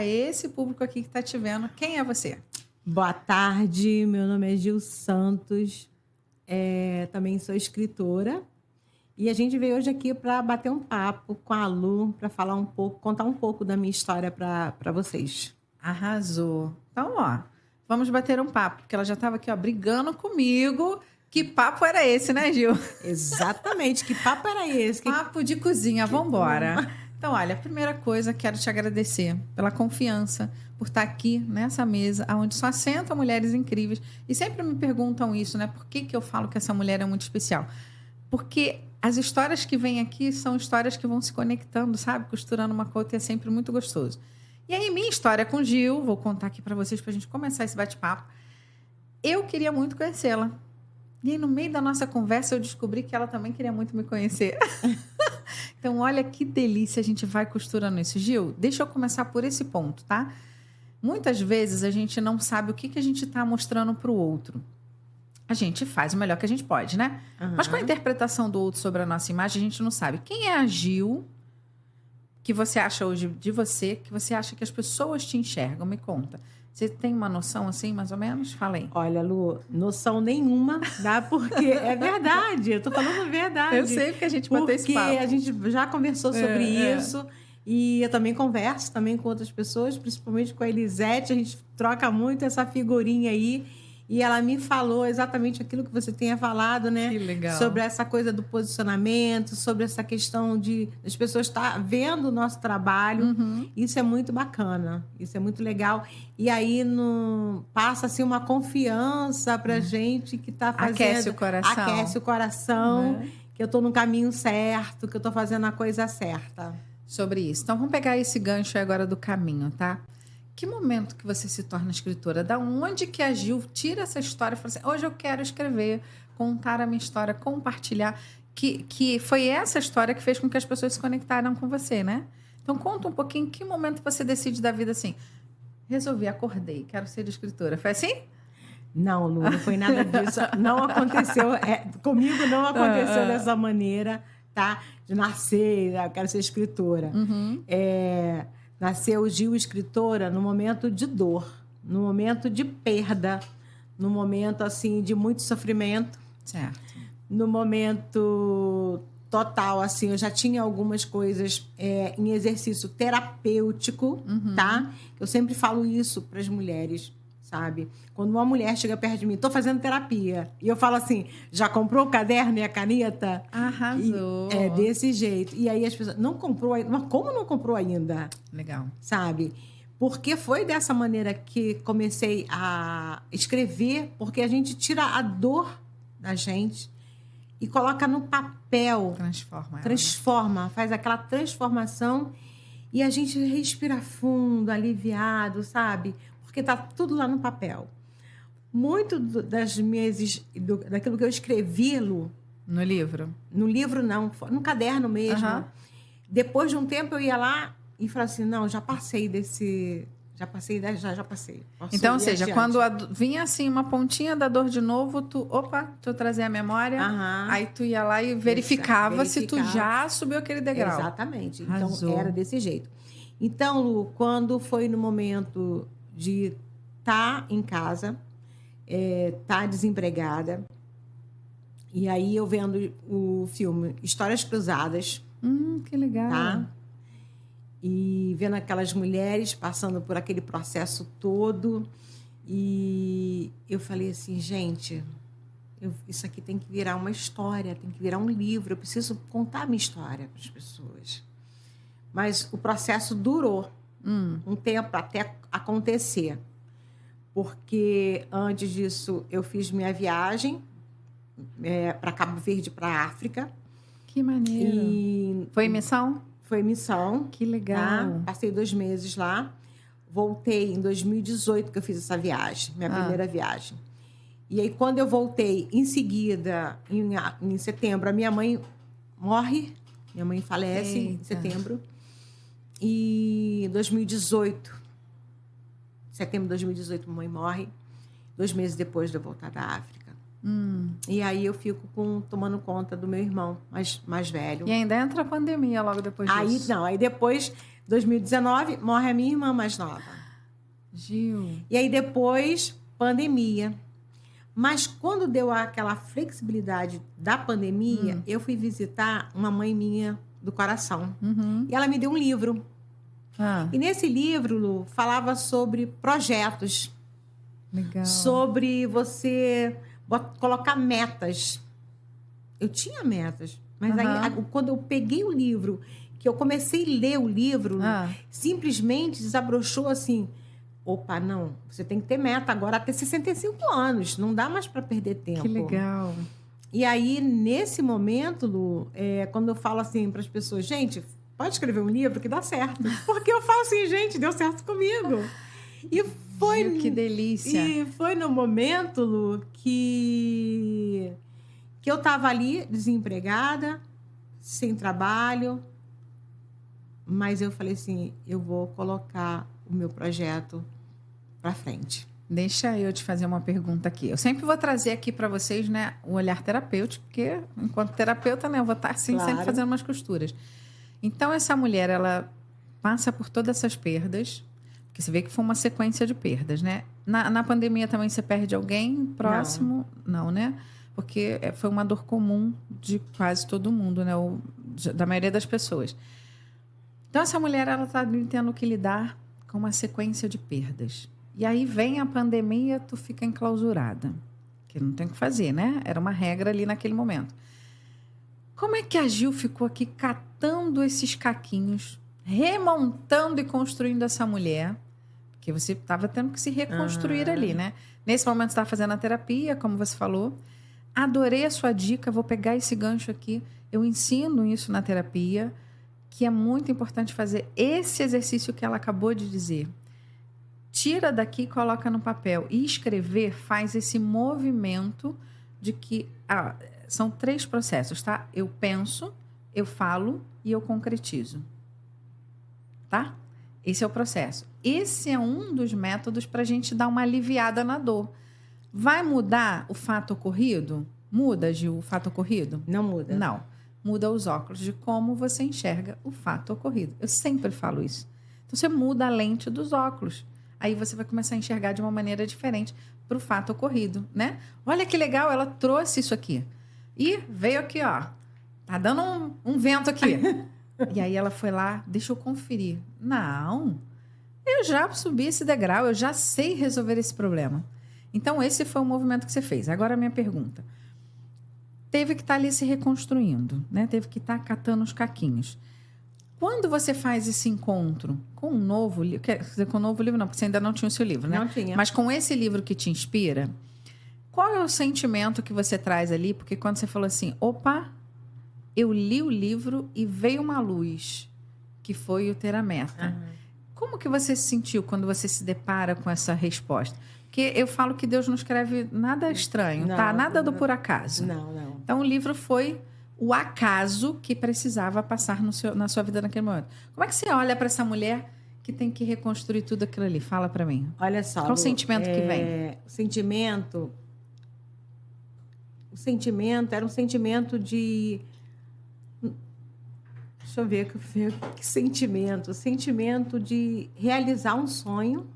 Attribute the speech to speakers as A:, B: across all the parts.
A: esse público aqui que está te vendo, quem é você?
B: Boa tarde, meu nome é Gil Santos, também sou escritora e a gente veio hoje aqui para bater um papo com a Lu, para falar um pouco, contar um pouco da minha história para vocês.
A: Arrasou. Então, ó, vamos bater um papo, porque ela já estava aqui, ó, brigando comigo. Que papo era esse, né, Gil?
B: Exatamente, que papo era esse?
A: Papo de cozinha, vamos embora. Então, olha, a primeira coisa, quero te agradecer pela confiança, por estar aqui nessa mesa, onde só sentam mulheres incríveis. E sempre me perguntam isso, né? Por que eu falo que essa mulher é muito especial? Porque as histórias que vêm aqui são histórias que vão se conectando, sabe? Costurando uma com a outra, é sempre muito gostoso. E aí, minha história com Gil, vou contar aqui para vocês, para a gente começar esse bate-papo. Eu queria muito conhecê-la. E aí, no meio da nossa conversa, eu descobri que ela também queria muito me conhecer. Então, olha que delícia, a gente vai costurando isso. Gil, deixa eu começar por esse ponto, tá? Muitas vezes a gente não sabe o que a gente está mostrando para o outro. A gente faz o melhor que a gente pode, né?
B: Uhum.
A: Mas com a interpretação do outro sobre a nossa imagem, a gente não sabe. Quem é a Gil que você acha hoje de você, que você acha que as pessoas te enxergam? Me conta. Você tem uma noção assim, mais ou menos? Fala aí.
B: Olha, Lu, noção nenhuma, tá? Porque é verdade, eu tô falando a verdade.
A: Eu sei porque a gente bateu esse papo.
B: Porque a gente já conversou sobre isso. E eu também converso também com outras pessoas, principalmente com a Elisete. A gente troca muito essa figurinha aí. E ela me falou exatamente aquilo que você tinha falado, né?
A: Que legal.
B: Sobre essa coisa do posicionamento, sobre essa questão de as pessoas estar vendo o nosso trabalho.
A: Uhum.
B: Isso é muito bacana, isso é muito legal. E aí passa assim, uma confiança pra gente que está fazendo...
A: Aquece o coração.
B: Aquece o coração, que eu estou no caminho certo, que eu estou fazendo a coisa certa.
A: Sobre isso. Então, vamos pegar esse gancho aí agora do caminho, tá? Que momento que você se torna escritora? Da onde que a Gil tira essa história e fala assim, hoje eu quero escrever, contar a minha história, compartilhar, que foi essa história que fez com que as pessoas se conectaram com você, né? Então, conta um pouquinho, que momento você decide da vida assim, resolvi, acordei, quero ser escritora. Foi assim?
B: Não, Lu, não foi nada disso. Não aconteceu, comigo não aconteceu dessa maneira, tá? De nascer, eu quero ser escritora.
A: Uhum.
B: Nasceu Gil escritora no momento de dor, no momento de perda, no momento assim de muito sofrimento.
A: Certo.
B: No momento total, assim, eu já tinha algumas coisas em exercício terapêutico, tá? Eu sempre falo isso para as mulheres, sabe? Quando uma mulher chega perto de mim, tô fazendo terapia, e eu falo assim, já comprou o caderno e a caneta?
A: Arrasou.
B: É desse jeito. E aí as pessoas, não comprou ainda? Mas como não comprou ainda?
A: Legal.
B: Sabe? Porque foi dessa maneira que comecei a escrever, porque a gente tira a dor da gente e coloca no papel.
A: Transforma ela.
B: Transforma, faz aquela transformação e a gente respira fundo, aliviado, sabe? Porque tá tudo lá no papel. Muito daquilo que eu escrevi, Lu...
A: No livro?
B: No livro, não. No caderno mesmo.
A: Uhum.
B: Depois de um tempo, eu ia lá e falava assim, não, já passei desse... Já passei.
A: Então, ou seja,
B: adiante.
A: quando vinha assim uma pontinha da dor de novo, tu trazia a memória, aí tu ia lá e verificava se tu já subiu aquele degrau.
B: Exatamente.
A: Arrasou.
B: Então, era desse jeito. Então, Lu, quando foi no momento de estar em casa, estar desempregada, e aí eu vendo o filme Histórias Cruzadas.
A: Que legal.
B: Tá? E vendo aquelas mulheres passando por aquele processo todo. E eu falei assim, gente, isso aqui tem que virar uma história, tem que virar um livro. Eu preciso contar a minha história para as pessoas. Mas o processo durou um tempo até acontecer. Porque antes disso eu fiz minha viagem para Cabo Verde, para a África.
A: Que maneiro. Foi missão?
B: Foi missão.
A: Que legal.
B: Tá? Passei 2 meses lá. Voltei em 2018 que eu fiz essa viagem, minha primeira viagem. E aí, quando eu voltei, em seguida, em setembro, a minha mãe morre. Minha mãe falece em setembro. E em 2018, setembro de 2018, minha mãe morre. 2 meses depois de eu voltar da África. E aí eu fico tomando conta do meu irmão mais velho.
A: E ainda entra a pandemia logo depois disso.
B: Aí depois 2019, morre a minha irmã mais nova.
A: Gil.
B: E aí depois, pandemia. Mas quando deu aquela flexibilidade da pandemia, eu fui visitar uma mãe minha do coração.
A: Uhum.
B: E ela me deu um livro.
A: Ah,
B: E nesse livro, Lu, falava sobre projetos.
A: legal.
B: Sobre você colocar metas. Eu tinha metas. Mas aí, quando eu peguei o livro, que eu comecei a ler o livro, simplesmente desabrochou assim... Opa, não, você tem que ter meta agora até 65 anos, não dá mais para perder tempo.
A: Que legal.
B: E aí, nesse momento, Lu, quando eu falo assim para as pessoas, gente, pode escrever um livro que dá certo. Porque eu falo assim, gente, deu certo comigo. E foi...
A: Gil, que delícia.
B: E foi no momento, Lu, que eu estava ali, desempregada, sem trabalho, mas eu falei assim, eu vou colocar o meu projeto para frente.
A: Deixa eu te fazer uma pergunta aqui. Eu sempre vou trazer aqui para vocês, né, o olhar terapêutico, porque enquanto terapeuta, né, eu vou estar assim,
B: Claro.
A: sempre fazendo umas costuras. Então, essa mulher, ela passa por todas essas perdas, porque você vê que foi uma sequência de perdas, né? Na pandemia também você perde alguém próximo? Não, né? Porque foi uma dor comum de quase todo mundo, né? Da maioria das pessoas. Então, essa mulher, ela está tendo que lidar com uma sequência de perdas. E aí vem a pandemia, tu fica enclausurada. Que não tem o que fazer, né? Era uma regra ali naquele momento. Como é que a Gil ficou aqui catando esses caquinhos, remontando e construindo essa mulher? Porque você estava tendo que se reconstruir ali, né? Nesse momento você estava fazendo a terapia, como você falou. Adorei a sua dica, vou pegar esse gancho aqui. Eu ensino isso na terapia, que é muito importante fazer esse exercício que ela acabou de dizer. Tira daqui e coloca no papel. E escrever faz esse movimento de que... são 3 processos, tá? Eu penso, eu falo e eu concretizo. Tá? Esse é o processo. Esse é um dos métodos para a gente dar uma aliviada na dor. Vai mudar o fato ocorrido? Muda, Gil, o fato ocorrido?
B: Não muda.
A: Não. Muda os óculos de como você enxerga o fato ocorrido. Eu sempre falo isso. Então, você muda a lente dos óculos. Aí você vai começar a enxergar de uma maneira diferente para o fato ocorrido, né? Olha que legal, ela trouxe isso aqui. E veio aqui, ó. Tá dando um vento aqui. E aí ela foi lá, deixa eu conferir. Não, eu já subi esse degrau, eu já sei resolver esse problema. Então, esse foi o movimento que você fez. Agora, a minha pergunta. Teve que estar ali se reconstruindo, né? Teve que estar catando os caquinhos. Quando você faz esse encontro com um novo livro, quer dizer, com um novo livro não, porque você ainda não tinha o seu livro, né?
B: Não tinha.
A: Mas com esse livro que te inspira, qual é o sentimento que você traz ali? Porque quando você falou assim, opa, eu li o livro e veio uma luz, que foi o ter a meta. Como que você se sentiu quando você se depara com essa resposta? Porque eu falo que Deus não escreve nada estranho, tá? Nada do por acaso.
B: Não.
A: Então, o livro foi o acaso que precisava passar na sua vida naquele momento. Como é que você olha para essa mulher que tem que reconstruir tudo aquilo ali? Fala para mim.
B: Olha só.
A: Qual o sentimento que vem?
B: O sentimento era um sentimento de... Deixa eu ver que sentimento. O sentimento de realizar um sonho,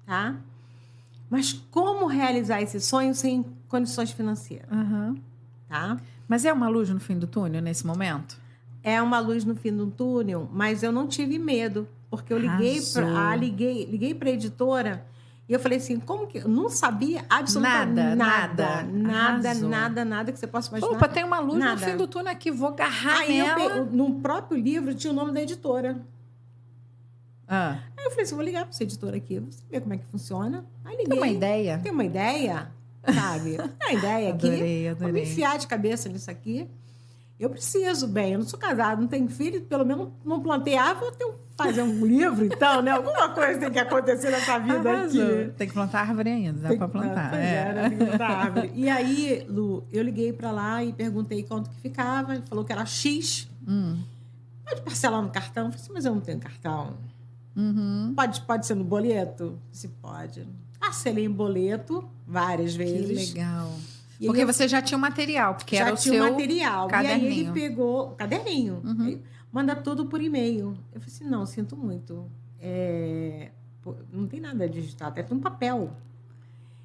B: tá? Mas como realizar esse sonho sem condições financeiras, tá?
A: Mas é uma luz no fim do túnel nesse momento?
B: É uma luz no fim do túnel, mas eu não tive medo, porque eu liguei para a editora e eu falei assim, como que eu não sabia absolutamente nada que você possa imaginar.
A: Opa, tem uma luz no fim do túnel aqui, vou agarrar nela.
B: No próprio livro tinha o nome da editora. Aí eu falei assim, vou ligar para essa editora aqui, vou ver como é que funciona. Aí liguei.
A: Tem uma ideia?
B: Tem uma ideia, sabe? Tem uma ideia aqui.
A: Adorei.
B: Vou me enfiar de cabeça nisso aqui. Eu preciso, eu não sou casada, não tenho filho, pelo menos não plantei árvore, eu tenho que fazer um livro, então, né? Alguma coisa tem que acontecer nessa vida aqui.
A: Tem que plantar árvore ainda, dá para plantar.
B: Tem que plantar árvore. E aí, Lu, eu liguei para lá e perguntei quanto que ficava, ele falou que era X. Pode parcelar no cartão? Eu falei assim, mas eu não tenho cartão. Pode ser no boleto? Se pode. Parcelei em boleto várias vezes.
A: Que legal. Porque você já tinha o material, porque era o seu
B: material.
A: caderninho.
B: E aí ele pegou o caderninho. manda tudo por e-mail. Eu falei assim, não, sinto muito. Não tem nada digitado, é tudo um papel.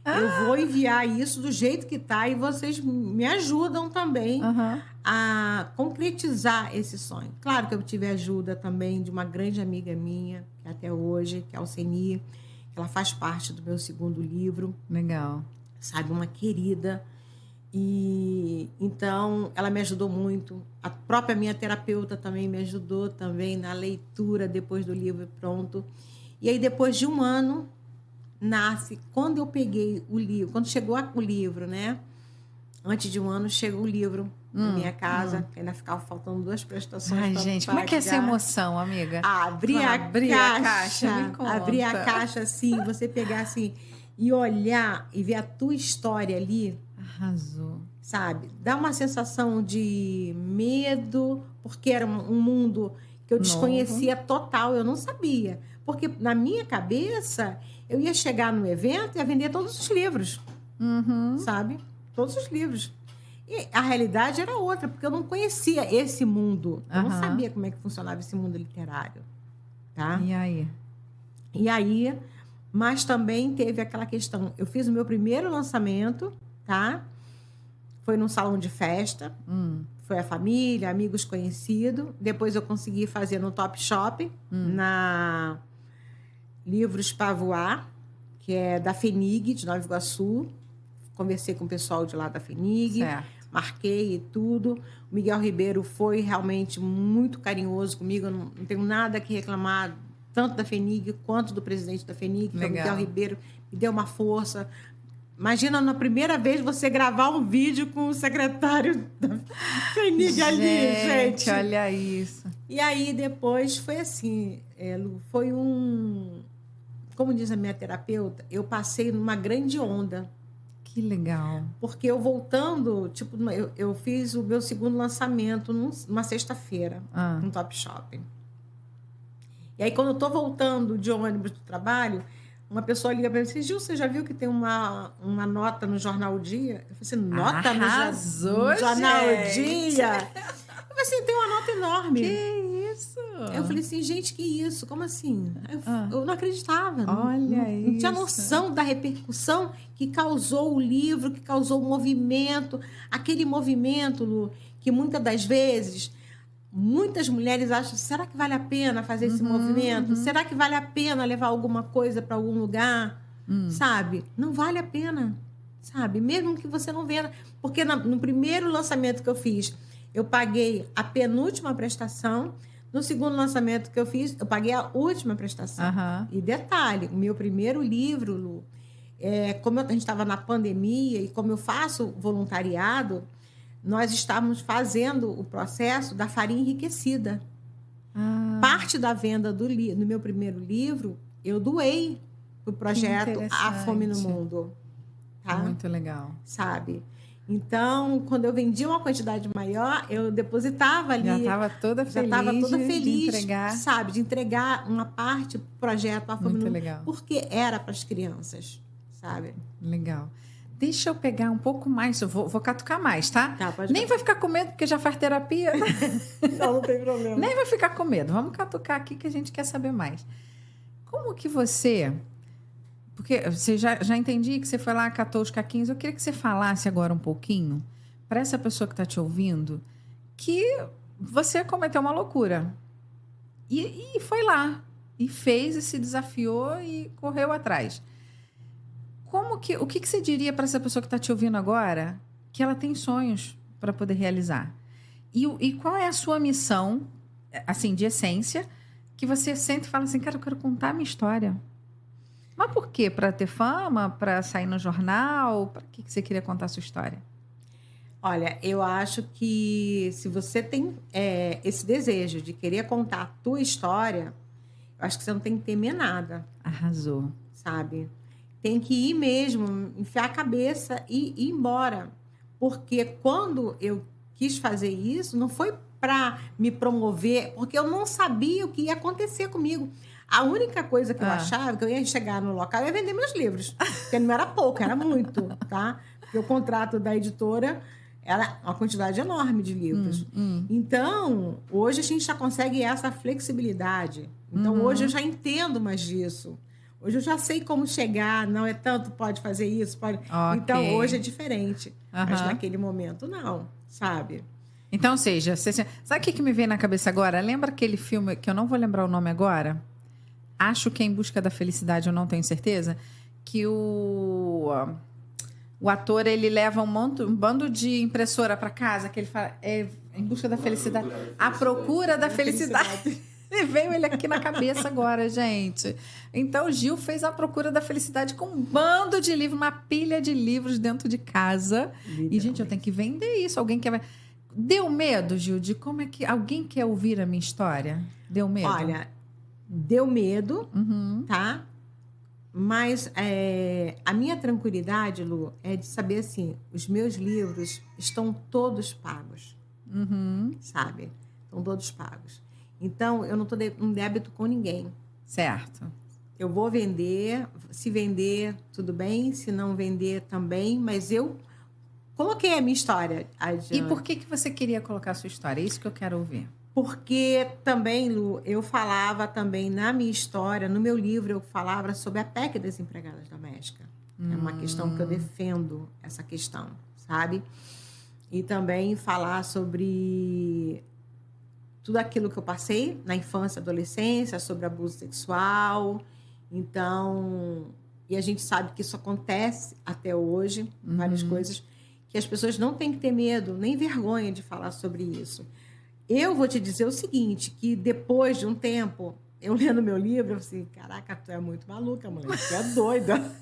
B: Eu vou enviar isso do jeito que está e vocês me ajudam também a concretizar esse sonho. Claro que eu tive ajuda também de uma grande amiga minha, que até hoje, que é a Alceni, que ela faz parte do meu 2º livro.
A: Legal.
B: Sabe, uma querida. E então ela me ajudou muito. A própria minha terapeuta também me ajudou também na leitura depois do livro pronto. E aí depois de um ano nasce, quando eu peguei o livro, quando chegou o livro, né? Antes de um ano chegou o livro na minha casa, que ainda ficava faltando 2 prestações.
A: Ai, gente, como é que é essa emoção, amiga?
B: Abrir a caixa,
A: me conta.
B: abrir a caixa assim, você pegar assim e olhar e ver a tua história ali.
A: Arrasou.
B: Sabe? Dá uma sensação de medo, porque era um mundo que eu desconhecia total, eu não sabia. Porque na minha cabeça, eu ia chegar no evento e ia vender todos os livros, sabe? Todos os livros. E a realidade era outra, porque eu não conhecia esse mundo. Eu não sabia como é que funcionava esse mundo literário. Tá? E aí, mas também teve aquela questão. Eu fiz o meu primeiro lançamento, tá? Foi num salão de festa. Foi a família, amigos conhecidos. Depois eu consegui fazer no Top Shop, na Livros para Voar, que é da FENIG, de Nova Iguaçu. Conversei com o pessoal de lá da FENIG, marquei e tudo. O Miguel Ribeiro foi realmente muito carinhoso comigo. Eu não tenho nada que reclamar, tanto da FENIG quanto do presidente da FENIG, que é o Miguel Ribeiro, me deu uma força. Imagina, na primeira vez, você gravar um vídeo com o secretário da FENIG ali, gente.
A: Olha isso.
B: E aí, depois, foi assim, Lu, foi como diz a minha terapeuta, eu passei numa grande onda.
A: Que legal.
B: Porque eu voltando, tipo, eu fiz o meu 2º lançamento numa sexta-feira, no Top Shopping. E aí, quando eu tô voltando de ônibus do trabalho, uma pessoa liga para mim e diz, Gil, você já viu que tem uma nota no Jornal O Dia? Eu falei assim, nota no Jornal O Dia? Eu falei assim, tem uma nota enorme.
A: Que isso?
B: Eu falei assim, gente, que isso? Como assim? Eu não acreditava.
A: Olha isso.
B: Não tinha noção da repercussão que causou o livro, que causou o movimento. Aquele movimento, Lu, que muitas das vezes, muitas mulheres acham, será que vale a pena fazer esse movimento? Será que vale a pena levar alguma coisa para algum lugar? Sabe? Não vale a pena, sabe? Mesmo que você não venda. Porque no primeiro lançamento que eu fiz, eu paguei a penúltima prestação. No 2º lançamento que eu fiz, eu paguei a última prestação. E detalhe, o meu primeiro livro, Lu, como a gente estava na pandemia e como eu faço voluntariado, nós estávamos fazendo o processo da farinha enriquecida. Parte da venda do meu primeiro livro, eu doei para o projeto A Fome no Mundo. Tá?
A: Muito legal.
B: Sabe? Então, quando eu vendia uma quantidade maior, eu depositava ali.
A: Já estava toda feliz de entregar.
B: Sabe? De entregar uma parte do projeto A Fome no Mundo.
A: Legal.
B: Porque era para as crianças, sabe?
A: Legal. Deixa eu pegar um pouco mais, eu vou catucar mais, tá?
B: Pode
A: Nem vai ficar com medo, porque já faz terapia.
B: Não tem problema.
A: Nem vai ficar com medo. Vamos catucar aqui que a gente quer saber mais. Como que você... Porque você já entendi que você foi lá, catou os caquinhos. Eu queria que você falasse agora um pouquinho para essa pessoa que está te ouvindo que você cometeu uma loucura. E foi lá. E fez, e se desafiou e correu atrás. O que você diria para essa pessoa que está te ouvindo agora que ela tem sonhos para poder realizar? E qual é a sua missão, assim, de essência, que você sente e fala assim, cara, eu quero contar a minha história. Mas por quê? Para ter fama? Para sair no jornal? Para que você queria contar a sua história?
B: Olha, eu acho que se você tem esse desejo de querer contar a tua história, eu acho que você não tem que temer nada.
A: Arrasou.
B: Sabe? Tem que ir mesmo, enfiar a cabeça e ir embora. Porque quando eu quis fazer isso, não foi para me promover, porque eu não sabia o que ia acontecer comigo. A única coisa que eu achava, que eu ia chegar no local, eu ia vender meus livros. Porque não era pouco, era muito, tá? Porque o contrato da editora era uma quantidade enorme de livros. Então, hoje a gente já consegue essa flexibilidade. Então, hoje eu já entendo mais disso. Hoje eu já sei como chegar, não é tanto, pode fazer isso, pode...
A: Ok.
B: Então, hoje é diferente. Mas naquele momento, não, sabe?
A: Então, ou seja, sabe o que me veio na cabeça agora? Lembra aquele filme, que eu não vou lembrar o nome agora? Acho que é Em Busca da Felicidade, eu não tenho certeza. Que o ator, ele leva um bando de impressora para casa, que ele fala, Em Busca da Felicidade. A Procura da Felicidade. Veio ele aqui na cabeça agora, gente. Então, o Gil fez A Procura da Felicidade com um bando de livros, uma pilha de livros dentro de casa. E, gente, eu tenho que vender isso. Alguém quer... Deu medo, Gil, de como é que... Alguém quer ouvir a minha história? Deu medo?
B: Olha, deu medo, tá? Mas a minha tranquilidade, Lu, é de saber assim, os meus livros estão todos pagos, sabe? Estão todos pagos. Então, eu não estou em débito com ninguém.
A: Certo.
B: Eu vou vender, se vender, tudo bem, se não vender também, mas eu coloquei a minha história adiante.
A: E por que você queria colocar a sua história? É isso que eu quero ouvir.
B: Porque também, Lu, eu falava também na minha história, no meu livro, eu falava sobre a PEC das empregadas domésticas. É uma questão que eu defendo, essa questão, sabe? E também falar sobre tudo aquilo que eu passei na infância, adolescência, sobre abuso sexual. Então, e a gente sabe que isso acontece até hoje, várias coisas, que as pessoas não têm que ter medo, nem vergonha de falar sobre isso. Eu vou te dizer o seguinte, que depois de um tempo, eu lendo meu livro, eu falei assim, caraca, tu é muito maluca, mulher, tu é doida.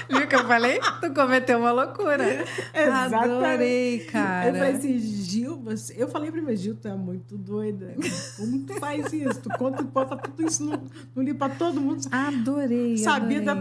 A: Viu o que eu falei? Tu cometeu uma loucura.
B: Exatamente.
A: Adorei, cara.
B: Eu falei assim, Gil, eu falei pra mim, Gil, tu é muito doida. Como tu faz isso? Tu bota tudo isso no livro pra todo mundo.
A: Adorei,
B: Sabia
A: adorei.
B: da